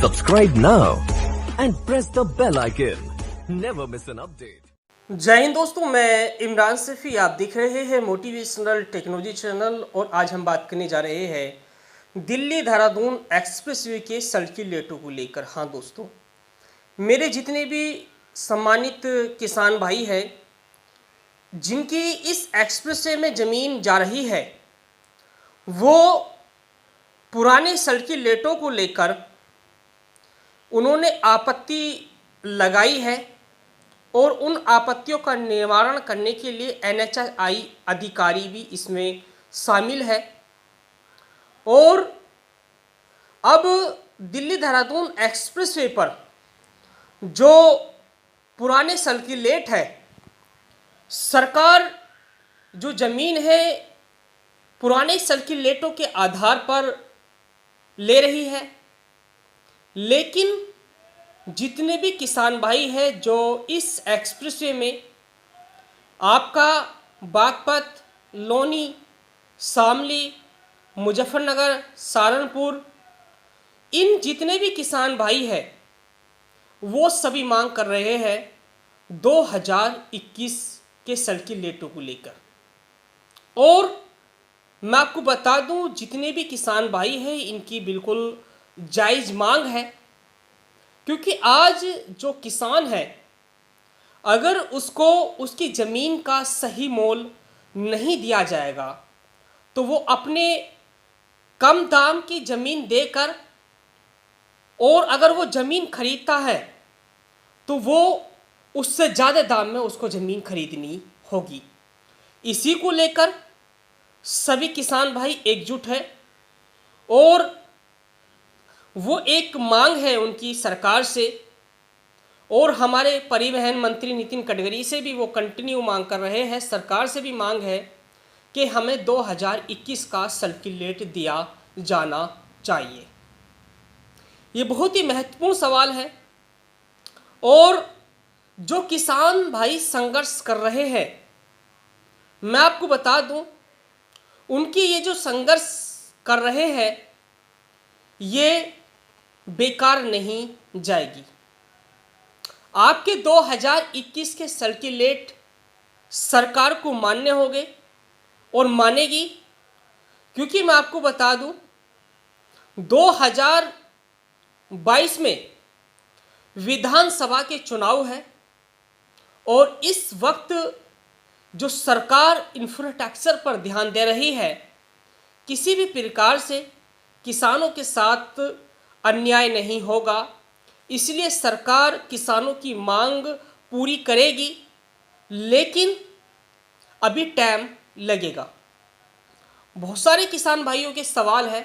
Subscribe now and press the bell icon. Never miss an update. जय हिंद दोस्तों, मैं इमरान सफ़ी, आप देख रहे हैं मोटिवेशनल टेक्नोलॉजी चैनल। और आज हम बात करने जा रहे हैं दिल्ली देहरादून एक्सप्रेसवे के सर्कुलेटर को लेकर। हाँ दोस्तों, मेरे जितने भी सम्मानित किसान भाई हैं जिनकी इस एक्सप्रेसवे में ज़मीन जा रही है, वो पुराने सर्कुलेटरों को लेकर उन्होंने आपत्ति लगाई है और उन आपत्तियों का निवारण करने के लिए NHAI अधिकारी भी इसमें शामिल है। और अब दिल्ली देहरादून एक्सप्रेसवे पर जो पुराने सर्कुलेट है, सरकार जो ज़मीन है पुराने सर्कुलेटों के आधार पर ले रही है, लेकिन जितने भी किसान भाई हैं जो इस एक्सप्रेसवे में आपका बागपत, लोनी, शामली, मुजफ्फरनगर, सहारनपुर, इन जितने भी किसान भाई हैं वो सभी मांग कर रहे हैं 2021 के सर्कुलेटरों को लेकर। और मैं आपको बता दूं, जितने भी किसान भाई हैं इनकी बिल्कुल जायज़ मांग है, क्योंकि आज जो किसान है अगर उसको उसकी ज़मीन का सही मोल नहीं दिया जाएगा तो वो अपने कम दाम की ज़मीन देकर, और अगर वो ज़मीन खरीदता है तो वो उससे ज़्यादा दाम में उसको ज़मीन खरीदनी होगी। इसी को लेकर सभी किसान भाई एकजुट है और वो एक मांग है उनकी सरकार से, और हमारे परिवहन मंत्री नितिन गडकरी से भी वो कंटिन्यू मांग कर रहे हैं। सरकार से भी मांग है कि हमें 2021 का सर्कुलेट दिया जाना चाहिए। ये बहुत ही महत्वपूर्ण सवाल है और जो किसान भाई संघर्ष कर रहे हैं, मैं आपको बता दूं, उनकी ये जो संघर्ष कर रहे हैं ये बेकार नहीं जाएगी। आपके 2021 के सर्कुलेट सरकार को मान्य होंगे और मानेगी, क्योंकि मैं आपको बता दूं 2022 में विधानसभा के चुनाव है और इस वक्त जो सरकार इंफ्रास्ट्रक्चर पर ध्यान दे रही है, किसी भी प्रकार से किसानों के साथ अन्याय नहीं होगा, इसलिए सरकार किसानों की मांग पूरी करेगी, लेकिन अभी टाइम लगेगा। बहुत सारे किसान भाइयों के सवाल है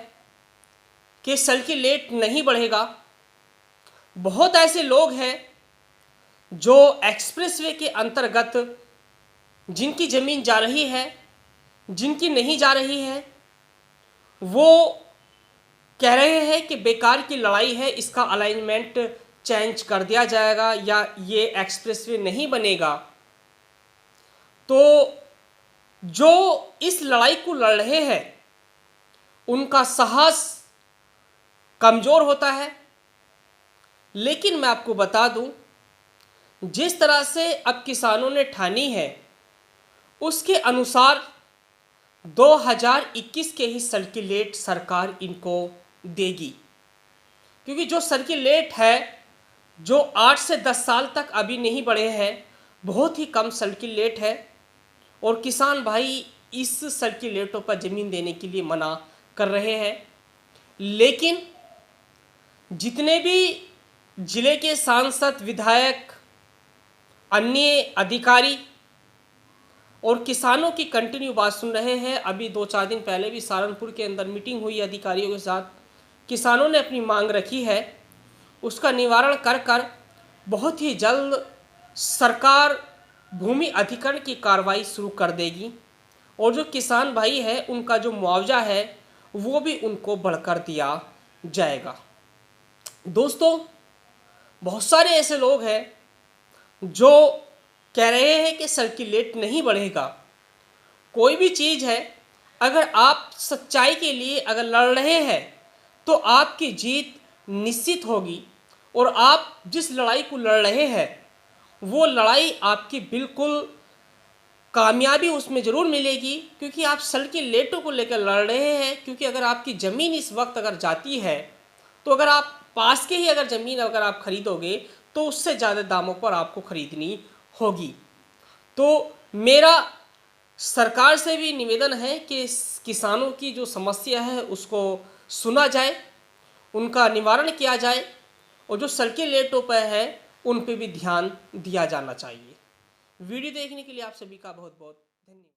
कि सर्कुलेट नहीं बढ़ेगा। बहुत ऐसे लोग हैं जो एक्सप्रेसवे के अंतर्गत जिनकी ज़मीन जा रही है, जिनकी नहीं जा रही है, वो कह रहे हैं कि बेकार की लड़ाई है, इसका अलाइनमेंट चेंज कर दिया जाएगा या ये एक्सप्रेसवे नहीं बनेगा। तो जो इस लड़ाई को लड़ रहे हैं उनका साहस कमज़ोर होता है, लेकिन मैं आपको बता दूं, जिस तरह से अब किसानों ने ठानी है उसके अनुसार 2021 के ही सर्कुलेट सरकार इनको देगी। क्योंकि जो सर्कुलेट है जो 8 से 10 साल तक अभी नहीं बढ़े हैं, बहुत ही कम सर्कुलेट है और किसान भाई इस सर्कुलेटों पर ज़मीन देने के लिए मना कर रहे हैं। लेकिन जितने भी ज़िले के सांसद, विधायक, अन्य अधिकारी और किसानों की कंटिन्यू बात सुन रहे हैं, अभी 2-4 दिन पहले भी सहारनपुर के अंदर मीटिंग हुई अधिकारियों के साथ, किसानों ने अपनी मांग रखी है, उसका निवारण कर कर बहुत ही जल्द सरकार भूमि अधिग्रहण की कार्रवाई शुरू कर देगी और जो किसान भाई है उनका जो मुआवजा है वो भी उनको बढ़कर दिया जाएगा। दोस्तों, बहुत सारे ऐसे लोग हैं जो कह रहे हैं कि सर्कुलेट नहीं बढ़ेगा। कोई भी चीज़ है, अगर आप सच्चाई के लिए अगर लड़ रहे हैं तो आपकी जीत निश्चित होगी और आप जिस लड़ाई को लड़ रहे हैं वो लड़ाई आपकी बिल्कुल कामयाबी उसमें ज़रूर मिलेगी, क्योंकि आप सड़की लेटों को लेकर लड़ रहे हैं। क्योंकि अगर आपकी ज़मीन इस वक्त अगर जाती है तो अगर आप पास के ही अगर ज़मीन अगर आप खरीदोगे तो उससे ज़्यादा दामों पर आपको खरीदनी होगी। तो मेरा सरकार से भी निवेदन है कि किसानों की जो समस्या है उसको सुना जाए, उनका निवारण किया जाए और जो सड़कें लेटों पर है उन पे भी ध्यान दिया जाना चाहिए। वीडियो देखने के लिए आप सभी का बहुत बहुत धन्यवाद।